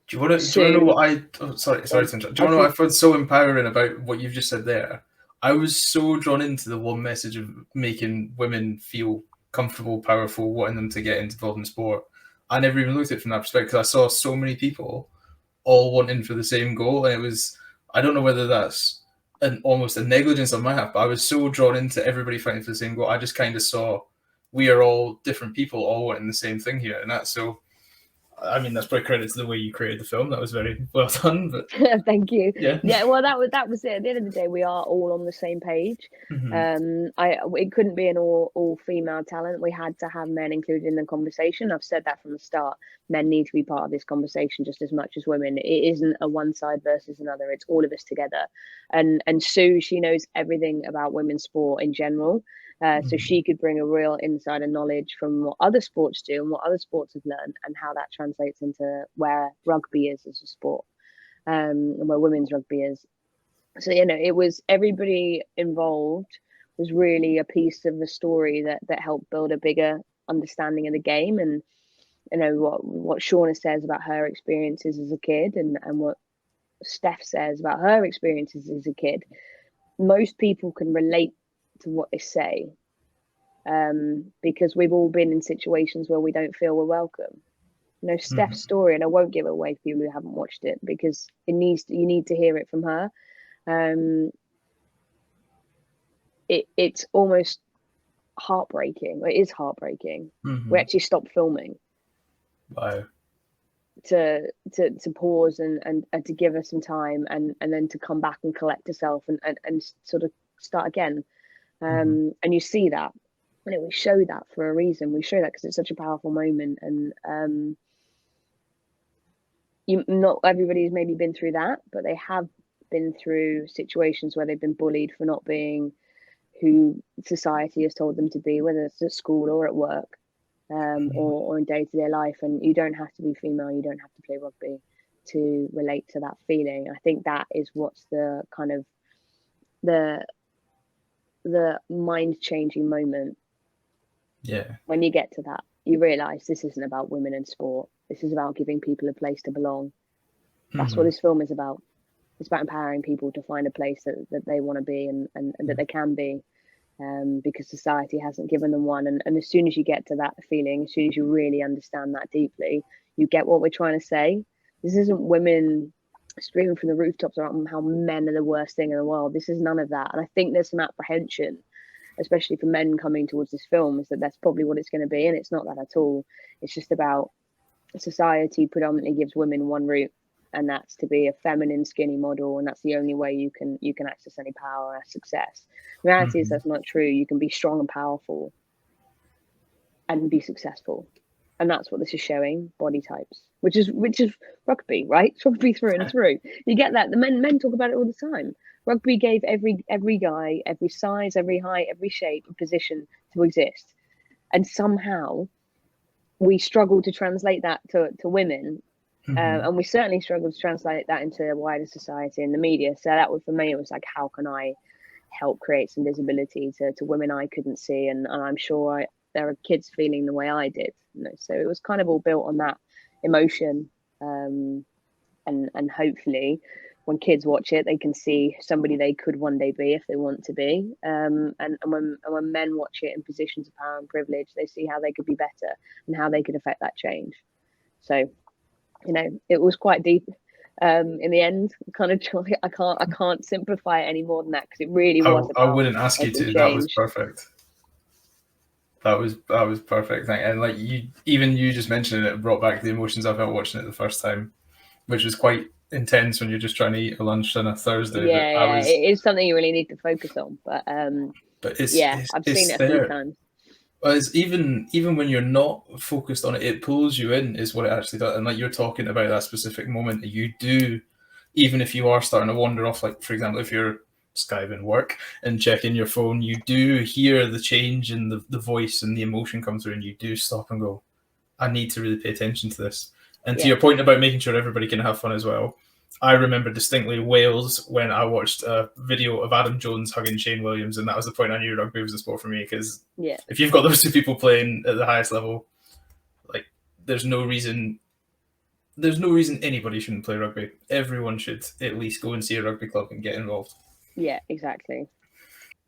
Do you want to know what I? Oh, sorry to interrupt. Do you want to know what I found so empowering about what you've just said there? I was so drawn into the one message of making women feel comfortable, powerful, wanting them to get involved in sport. I never even looked at it from that perspective. I saw so many people all wanting for the same goal, and it was, I don't know whether that's almost a negligence on my half, but I was so drawn into everybody fighting for the same goal. I just kind of saw we are all different people, all wanting the same thing here, and that's so. I mean, that's probably credit to the way you created the film. That was very well done. But thank you. Yeah. Well, that was it. At the end of the day, we are all on the same page. It couldn't be an all female talent. We had to have men included in the conversation. I've said that from the start. Men need to be part of this conversation just as much as women. It isn't a one side versus another. It's all of us together. And Sue, she knows everything about women's sport in general. So she could bring a real insider knowledge from what other sports do and what other sports have learned and how that translates into where rugby is as a sport, and where women's rugby is. So, it was everybody involved was really a piece of the story that helped build a bigger understanding of the game. And, what Shauna says about her experiences as a kid and what Steph says about her experiences as a kid, most people can relate to what they say, because we've all been in situations where we don't feel we're welcome. Steph's story, and I won't give it away for people who haven't watched it because you need to hear it from her. It's almost heartbreaking. It is heartbreaking. We actually stopped filming. Wow. To pause and to give her some time and then to come back and collect herself and sort of start again. And you see that, and we show that for a reason. We show that because it's such a powerful moment. And not everybody's maybe been through that, but they have been through situations where they've been bullied for not being who society has told them to be, whether it's at school or at work, or in day-to-day life. And you don't have to be female, you don't have to play rugby to relate to that feeling. I think that is what's the kind of the mind-changing moment. Yeah. When you get to that, you realize this isn't about women in sport. This is about giving people a place to belong. That's what this film is about. It's about empowering people to find a place that they want to be and that they can be, because society hasn't given them one. And as soon as you get to that feeling, as soon as you really understand that deeply, you get what we're trying to say. This isn't women screaming from the rooftops about how men are the worst thing in the world. This is none of that. And I think there's some apprehension, especially for men coming towards this film, is that that's probably what it's going to be. And it's not that at all. It's just about society predominantly gives women one route, and that's to be a feminine skinny model, and that's the only way you can access any power or success. The reality is that's not true. You can be strong and powerful and be successful, and that's what this is showing. Body types, which is rugby, right? It's rugby through and through. You get that. The men talk about it all the time. Rugby gave every guy, every size, every height, every shape, a position to exist, and somehow we struggle to translate that to women. And we certainly struggle to translate that into wider society and the media. So that was, for me, it was like, how can I help create some visibility to women I couldn't see? And I'm sure there are kids feeling the way I did. So it was kind of all built on that emotion. And hopefully when kids watch it, they can see somebody they could one day be if they want to be. And when men watch it in positions of power and privilege, they see how they could be better and how they could affect that change. So, it was quite deep in the end. Kind of, I can't simplify it any more than that, because it really was about. I wouldn't ask you to. Change. That was perfect. That was perfect. And like you just mentioned it brought back the emotions I felt watching it the first time, which was quite intense when you're just trying to eat a lunch on a Thursday. Yeah, it is something you really need to focus on. But it's I've seen it a few times. It's even when you're not focused on it, it pulls you in, is what it actually does. And like you're talking about that specific moment that you do, even if you are starting to wander off, like for example, if you're skiving work and checking your phone, you do hear the change in the voice and the emotion come through, and you do stop and go, I need to really pay attention to this. And to your point about making sure everybody can have fun as well, I remember distinctly Wales when I watched a video of Adam Jones hugging Shane Williams, and that was the point I knew rugby was a sport for me, because if you've got those two people playing at the highest level, like there's no reason anybody shouldn't play rugby. Everyone should at least go and see a rugby club and get involved. Yeah, exactly.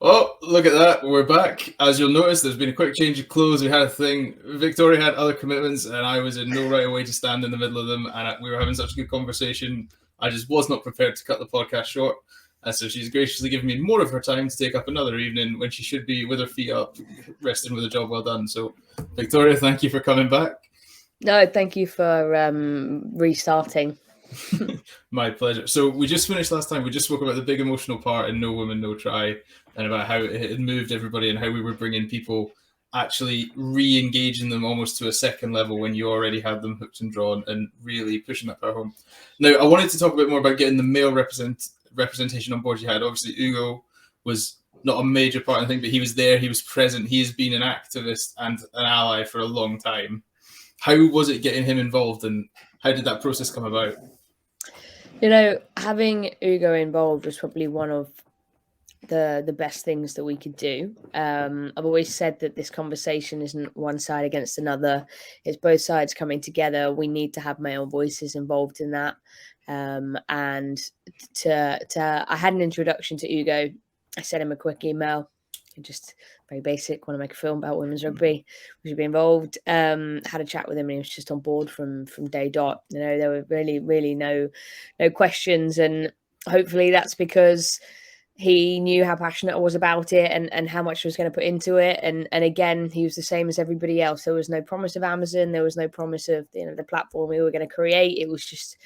Oh, look at that. We're back. As you'll notice, there's been a quick change of clothes. We had a thing. Victoria had other commitments, and I was in no right way to stand in the middle of them. And we were having such a good conversation. I just was not prepared to cut the podcast short. So she's graciously given me more of her time to take up another evening when she should be with her feet up, resting with a job well done. So, Victoria, thank you for coming back. No, thank you for restarting. My pleasure. So we just finished last time. We just spoke about the big emotional part in No Woman, No Try, and about how it had moved everybody and how we were bringing people, actually re-engaging them almost to a second level when you already had them hooked and drawn, and really pushing that power home. Now, I wanted to talk a bit more about getting the male representation on board you had. Obviously, Hugo was not a major part of the thing, but he was there, he was present, he has been an activist and an ally for a long time. How was it getting him involved, and how did that process come about? Having Hugo involved was probably one of the best things that we could do. I've always said that this conversation isn't one side against another. It's both sides coming together. We need to have male voices involved in that. And I had an introduction to Hugo. I sent him a quick email, just very basic, want to make a film about women's rugby, we should be involved. Had a chat with him, and he was just on board from day dot. There were really no questions, and hopefully that's because he knew how passionate I was about it and how much I was going to put into it. And again, he was the same as everybody else. There was no promise of Amazon. There was no promise of the platform we were going to create. It was just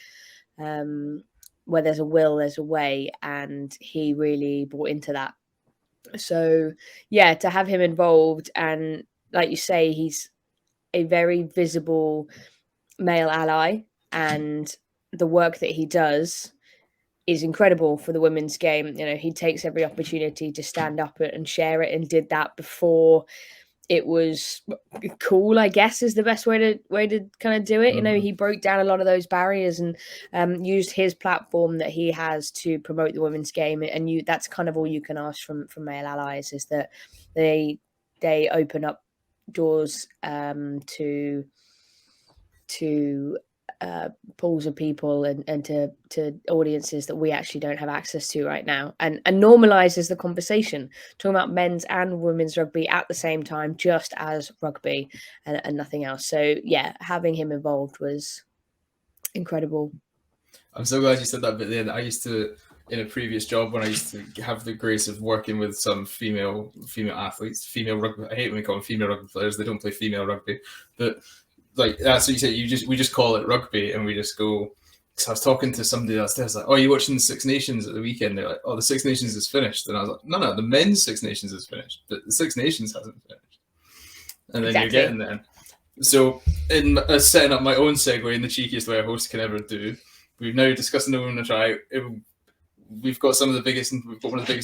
where there's a will, there's a way, and he really bought into that. So yeah, to have him involved, and like you say, he's a very visible male ally, and the work that he does is incredible for the women's game. You know, he takes every opportunity to stand up and share it, and did that before it was cool, I guess, is the best way to kind of do it. You know, he broke down a lot of those barriers and used his platform that he has to promote the women's game. And that's kind of all you can ask from male allies, is that they open up doors to pools of people and to audiences that we actually don't have access to right now, and normalizes the conversation, talking about men's and women's rugby at the same time, just as rugby and nothing else. So yeah, having him involved was incredible. I'm so glad you said that bit there. I used to, in a previous job, when I used to have the grace of working with some female athletes, female rugby. I hate when we call them female rugby players. They don't play female rugby, but like that's what you say. We just call it rugby, and we just go. So I was talking to somebody else. I was like, "Oh, you watching the Six Nations at the weekend?" They're like, "Oh, the Six Nations is finished," and I was like, "No, the men's Six Nations is finished, but the Six Nations hasn't finished." And then You're getting there. So, in setting up my own segue in the cheekiest way a host can ever do, we've now discussing the women's try. We've got one of the biggest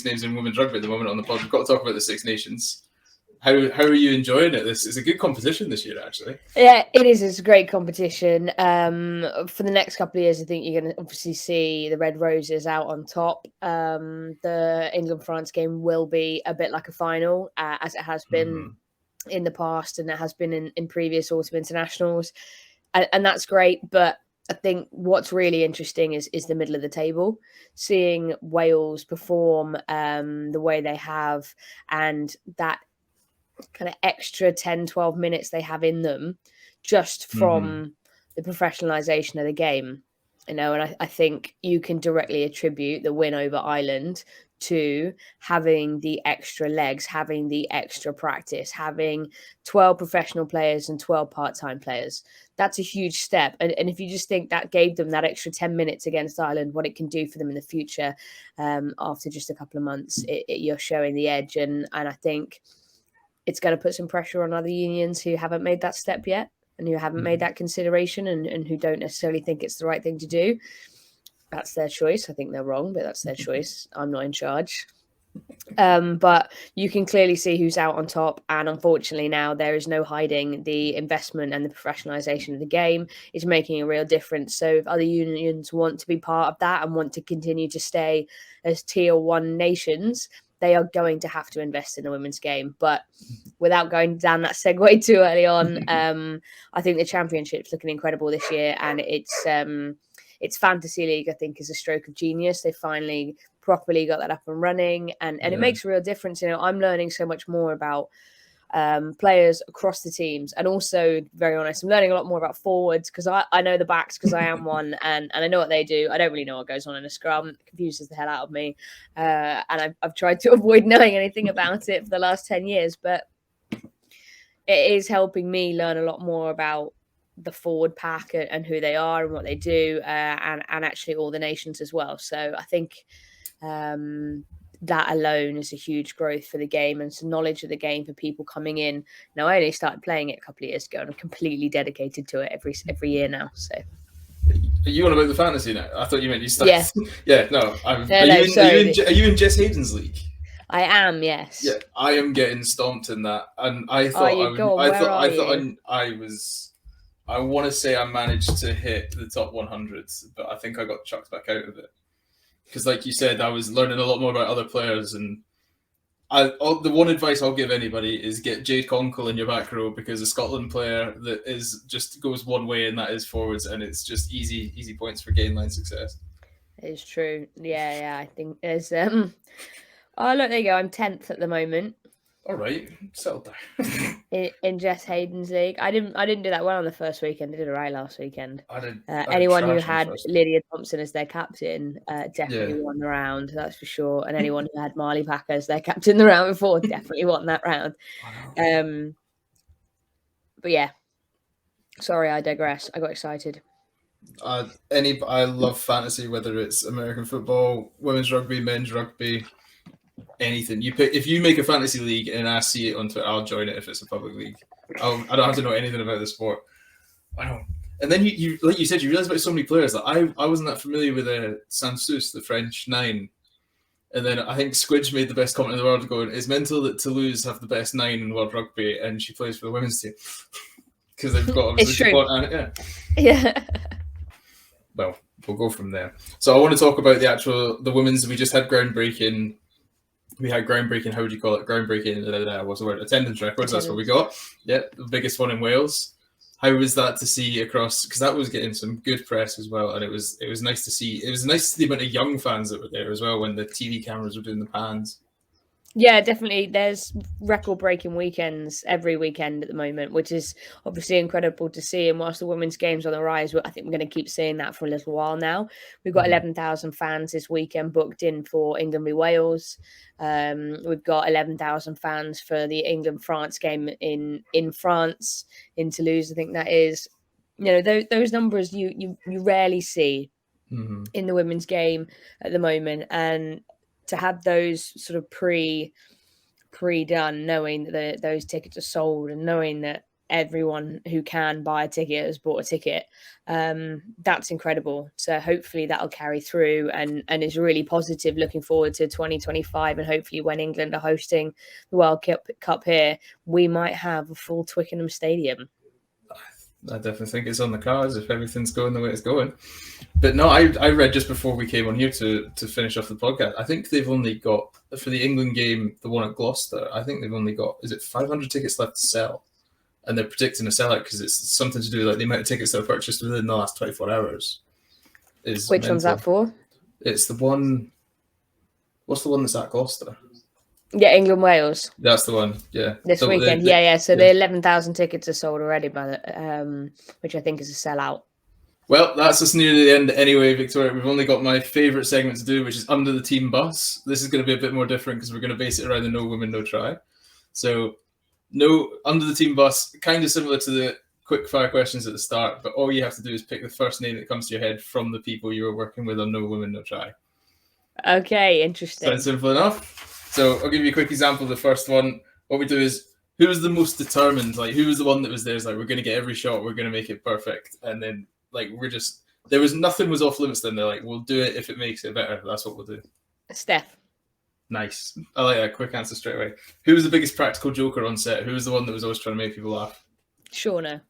names in women's rugby at the moment on the pod. We've got to talk about the Six Nations. How are you enjoying it? This is a good competition this year, actually. Yeah, it is. It's a great competition. For the next couple of years, I think you're going to obviously see the Red Roses out on top. The England-France game will be a bit like a final, as it has been in the past, and it has been in previous autumn internationals, and that's great. But I think what's really interesting is the middle of the table, seeing Wales perform the way they have, and that kind of extra 10-12 minutes they have in them just from the professionalization of the game, you know. And I think you can directly attribute the win over Ireland to having the extra legs, having the extra practice, having 12 professional players and 12 part-time players. That's a huge step. And if you just think that gave them that extra 10 minutes against Ireland, what it can do for them in the future, after just a couple of months, you're showing the edge. And I think it's going to put some pressure on other unions who haven't made that step yet, and who haven't made that consideration, and who don't necessarily think it's the right thing to do. That's their choice. I think they're wrong, but that's their choice. I'm not in charge. But you can clearly see who's out on top. And unfortunately now there is no hiding the investment, and the professionalization of the game is making a real difference. So if other unions want to be part of that and want to continue to stay as tier 1 nations, they are going to have to invest in the women's game. But without going down that segue too early on, I think the championship's looking incredible this year, and it's Fantasy League, I think, is a stroke of genius. They finally properly got that up and running, and it makes a real difference. You know, I'm learning so much more about players across the teams, and also, very honest, I'm learning a lot more about forwards, because I know the backs because I am one, and I know what they do. I don't really know what goes on in a scrum. It confuses the hell out of me, and I've tried to avoid knowing anything about it for the last 10 years, but it is helping me learn a lot more about the forward pack and who they are and what they do, and actually all the nations as well. So I think that alone is a huge growth for the game, and some knowledge of the game for people coming in. Now, I only started playing it a couple of years ago, and I'm completely dedicated to it every year now. So, are you on about the fantasy now? I thought you meant you started. Yeah, no. Are you in Jess Hayden's league? I am, yes. Yeah, I am getting stomped in that, and I thought I want to say I managed to hit the top 100s, but I think I got chucked back out of it. Because, like you said, I was learning a lot more about other players, and the one advice I'll give anybody is get Jade Conkle in your back row, because a Scotland player that is just goes one way, and that is forwards, and it's just easy points for gain line success. It is true. Yeah. I think there's oh, look, there you go. I'm 10th at the moment. All right, settle down. in Jess Hayden's league, I didn't do that well on the first weekend. I did all right last weekend. I did. Anyone who had Lydia Thompson as their captain definitely won the round. That's for sure. And anyone who had Marley Packer as their captain the round before definitely won that round. But yeah, sorry, I digress. I got excited. I love fantasy, whether it's American football, women's rugby, men's rugby. Anything you pick, if you make a fantasy league and I see it on Twitter, I'll join it if it's a public league. I don't have to know anything about the sport. I don't. And then you like you said, you realise about so many players. Like I wasn't that familiar with Sansus, the French 9. And then I think Squidge made the best comment in the world going, it's mental that Toulouse have the best 9 in world rugby and she plays for the women's team. Because they've got It's true. Yeah. Well, we'll go from there. So I want to talk about the women's. We just had groundbreaking. We had groundbreaking. How would you call it? Groundbreaking. What's the word? Attendance records. That's what we got. Yeah, the biggest one in Wales. How was that to see across? Because that was getting some good press as well, and it was nice to see. It was nice to see the amount of young fans that were there as well when the TV cameras were doing the pans. Yeah, definitely. There's record-breaking weekends every weekend at the moment, which is obviously incredible to see. And whilst the women's game's on the rise, I think we're going to keep seeing that for a little while now. We've got 11,000 fans this weekend booked in for England v Wales. We've got 11,000 fans for the England-France game in France, in Toulouse, I think that is. You know, those numbers you rarely see in the women's game at the moment. And to have those sort of pre-done, knowing that those tickets are sold and knowing that everyone who can buy a ticket has bought a ticket, that's incredible. So hopefully that'll carry through and is really positive, looking forward to 2025. And hopefully when England are hosting the World Cup here, we might have a full Twickenham stadium. I definitely think it's on the cards if everything's going the way it's going. But no, I read just before we came on here to finish off the podcast, I think they've only got, for the England game, the one at Gloucester, I think they've only got, is it 500 tickets left to sell? And they're predicting a sellout because it's something to do with like the amount of tickets that are purchased within the last 24 hours. Which one's that for? It's the one, what's the one that's at Gloucester? Yeah, England-Wales. That's the one, yeah. This weekend, yeah. So the 11,000 tickets are sold already, which I think is a sellout. Well, that's us near the end anyway, Victoria. We've only got my favourite segment to do, which is Under the Team Bus. This is going to be a bit more different because we're going to base it around the No Women, No Try. So, Under the Team Bus, kind of similar to the Quickfire Questions at the start, but all you have to do is pick the first name that comes to your head from the people you were working with on No Women, No Try. Okay, interesting. Sounds simple enough. So I'll give you a quick example of the first one. What we do is, who was the most determined? Like, who was the one that was there? It's like, we're going to get every shot. We're going to make it perfect. And then, like, nothing was off limits then. They're like, we'll do it if it makes it better. That's what we'll do. Steph. Nice. I like that. Quick answer straight away. Who was the biggest practical joker on set? Who was the one that was always trying to make people laugh? Shauna.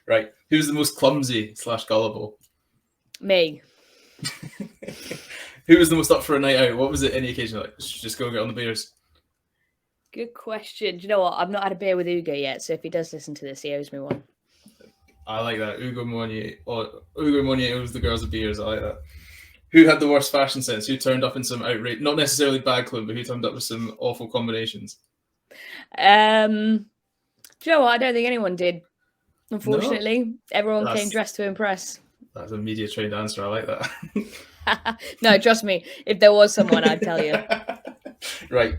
Right. Who's the most clumsy / gullible? Me. Who was the most up for a night out? What was it any occasion like? Just go get on the beers? Good question. Do you know what? I've not had a beer with Hugo yet, so if he does listen to this, he owes me one. I like that. Hugo Monnier owes the girls a beers. I like that. Who had the worst fashion sense? Who turned up in some outrage, not necessarily bad clothes, but who turned up with some awful combinations? Do you know what? I don't think anyone did. Unfortunately, no. Everyone came dressed to impress. That's a media trained answer. I like that. No, trust me. If there was someone, I'd tell you. Right.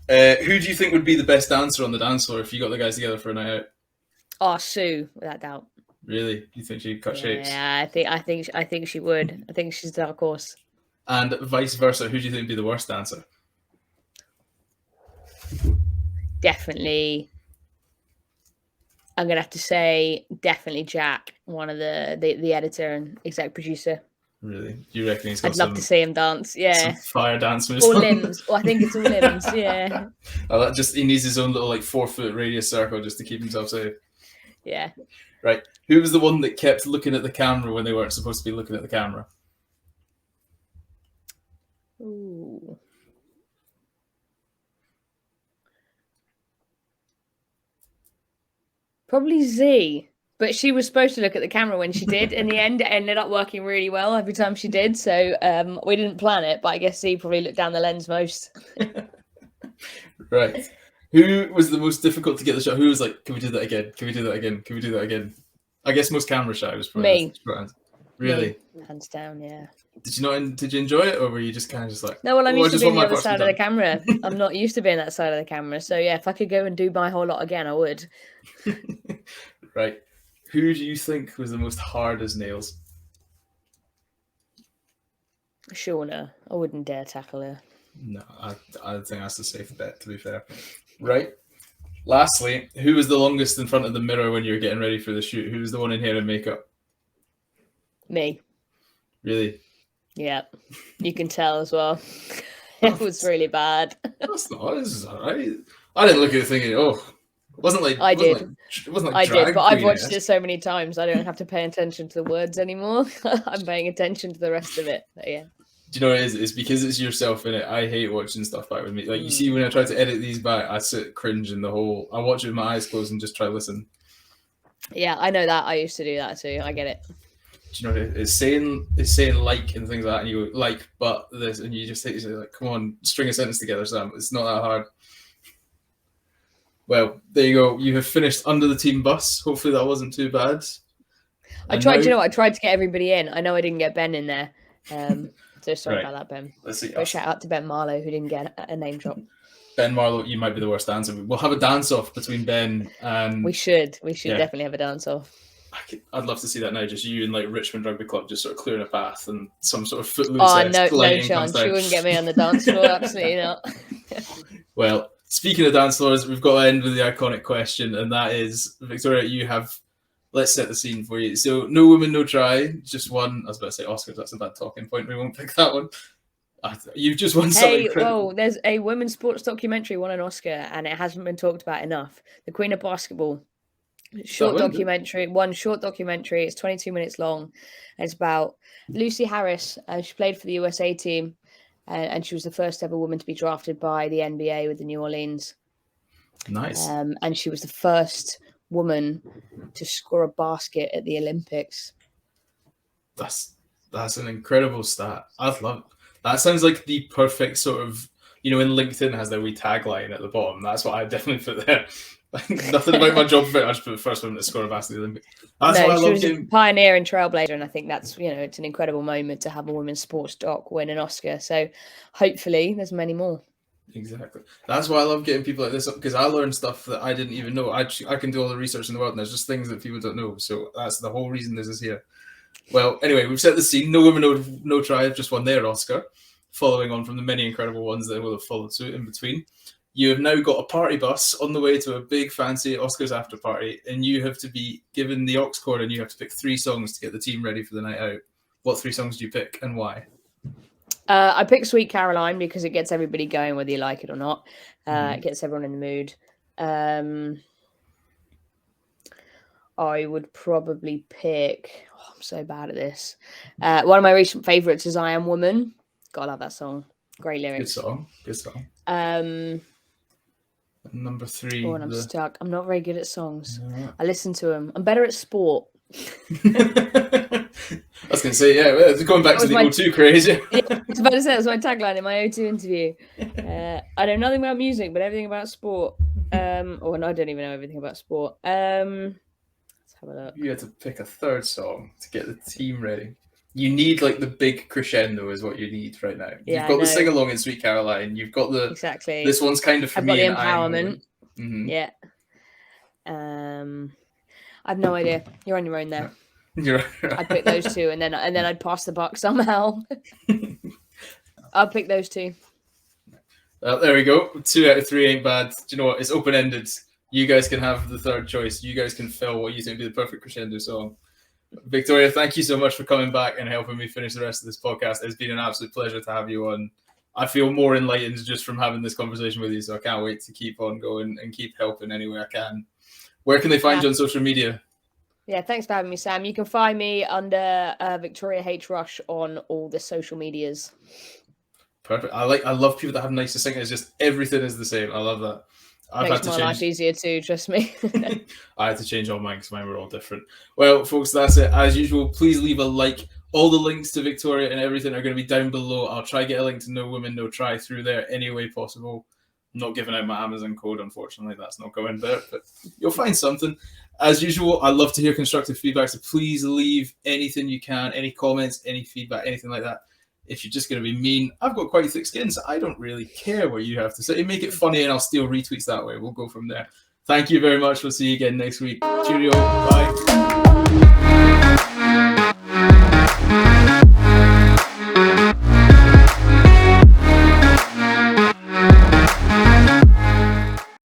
Who do you think would be the best dancer on the dance floor if you got the guys together for a night out? Oh, Sue, without doubt. Really? You think she'd cut shapes? Yeah, I think she would. I think she's the dark horse. And vice versa, who do you think would be the worst dancer? Definitely. I'm gonna have to say definitely Jack, one of the editor and exec producer. Really? Do you reckon he's got I'd love to see him dance. Yeah. Some fire dance moves. Or limbs. Well, I think it's all limbs. Yeah. He needs his own little 4-foot radius circle just to keep himself safe. Yeah. Right. Who was the one that kept looking at the camera when they weren't supposed to be looking at the camera? Ooh. Probably Z. But she was supposed to look at the camera when she did. In the end, it ended up working really well every time she did. So we didn't plan it, but I guess Z probably looked down the lens most. Right. Who was the most difficult to get the shot? Who was like, can we do that again? Can we do that again? Can we do that again? I guess most camera shy was probably me. Really? Me. Hands down, yeah. Did you enjoy it, or were you just kind of just like? No, well, I'm used to being the other side of the camera. I'm not used to being that side of the camera. So yeah, if I could go and do my whole lot again, I would. Right. Who do you think was the most hard as nails? Shauna. I wouldn't dare tackle her. No, I think that's a safe bet, to be fair. Right. Lastly, who was the longest in front of the mirror when you were getting ready for the shoot? Who was the one in hair and makeup? Me. Really? Yeah. You can tell as well. It was really bad. That's not. This is all right. I didn't look at it thinking, oh, it wasn't like I did. It wasn't I like drag did, but I've queen watched it so many times, I don't have to pay attention to the words anymore. I'm paying attention to the rest of it. But yeah. Do you know what it is? It's because it's yourself in it. I hate watching stuff back with me. Like, you see, when I try to edit these back, I sit cringing the whole. I watch it with my eyes closed and just try to listen. Yeah, I know that. I used to do that too. I get it. Do you know what it is? It's saying like and things like that, and you go like, but this, and you just think, like, come on, string a sentence together, Sam. It's not that hard. Well, there you go. You have finished under the team bus. Hopefully that wasn't too bad. I tried to get everybody in. I know I didn't get Ben in there. So sorry about that, Ben. Let's see. But shout out to Ben Marlowe, who didn't get a name drop. Ben Marlowe, you might be the worst dancer. We'll have a dance off between Ben and. We should definitely have a dance off. I'd love to see that now. Just you and like Richmond Rugby Club, just sort of clearing a path and some sort of footloose. Oh no chance! She wouldn't get me on the dance floor. Absolutely not. Well, speaking of dance floors, we've got to end with the iconic question, and that is, Victoria, you have. Let's set the scene for you. So, no woman, no try. Just one. I was about to say Oscars. That's a bad talking point. We won't pick that one. You've just won something incredible. Whoa, there's a women's sports documentary won an Oscar, and it hasn't been talked about enough. The Queen of Basketball. Short documentary. It's 22 minutes long. And it's about Lucy Harris. She played for the USA team, and she was the first ever woman to be drafted by the NBA with the New Orleans. Nice. And she was the first woman to score a basket at the Olympics. That's an incredible stat. I'd love it. That sounds like the perfect sort of, in LinkedIn has their wee tagline at the bottom. That's what I definitely put there. Nothing about my job fit. I just put the first woman to score a basket at the Olympics. That's what I love. She was a pioneer and trailblazer, and I think that's, it's an incredible moment to have a women's sports doc win an Oscar. So hopefully there's many more. Exactly. That's why I love getting people like this up, because I learned stuff that I didn't even know. I can do all the research in the world, and there's just things that people don't know. So that's the whole reason this is here. Well, anyway, we've set the scene. No women, no try have just won their Oscar, following on from the many incredible ones that will have followed suit in between. You have now got a party bus on the way to a big fancy Oscars after party, and you have to be given the aux cord, and you have to pick 3 songs to get the team ready for the night out. What 3 songs do you pick, and why? I picked Sweet Caroline because it gets everybody going, whether you like it or not. It gets everyone in the mood. I would probably pick... I'm so bad at this. One of my recent favourites is I Am Woman. Gotta love that song. Great lyrics. Good song. Number 3. Oh, and I'm stuck. I'm not very good at songs. No. I listen to them. I'm better at sport. I was going to say, going back to the O2 craze. Yeah, I was about to say, that was my tagline in my O2 interview. I know nothing about music, but everything about sport. I don't even know everything about sport. Let's have a look. You had to pick a 3rd song to get the team ready. You need like the big crescendo is what you need right now. Yeah, you've got the sing along in Sweet Caroline. You've got the exactly. This one's kind of for me. I've got the empowerment. Mm-hmm. Yeah. I have no idea. You're on your own there. I'd pick those 2, and then I'd pass the buck somehow. I'll pick those 2. There we go. 2 out of 3 ain't bad. Do you know what? It's open ended. You guys can have the 3rd choice. You guys can fill what you think would be the perfect crescendo song. Victoria, thank you so much for coming back and helping me finish the rest of this podcast. It's been an absolute pleasure to have you on. I feel more enlightened just from having this conversation with you, so I can't wait to keep on going and keep helping any way I can. Where can they find you on social media? Yeah, thanks for having me, Sam. You can find me under Victoria H. Rush on all the social medias. Perfect. I love people that have nice succinct. It's just everything is the same. I love that. Makes my life easier too, trust me. I had to change all mine because mine were all different. Well, folks, that's it. As usual, please leave a like. All the links to Victoria and everything are going to be down below. I'll try to get a link to No Women, No Try through there any way possible. I'm not giving out my Amazon code, unfortunately. That's not going there, but you'll find something. As usual, I love to hear constructive feedback, so please leave anything you can, any comments, any feedback, anything like that. If you're just going to be mean, I've got quite thick skin, so I don't really care what you have to say. Make it funny, and I'll steal retweets that way. We'll go from there. Thank you very much. We'll see you again next week. Cheerio. Bye.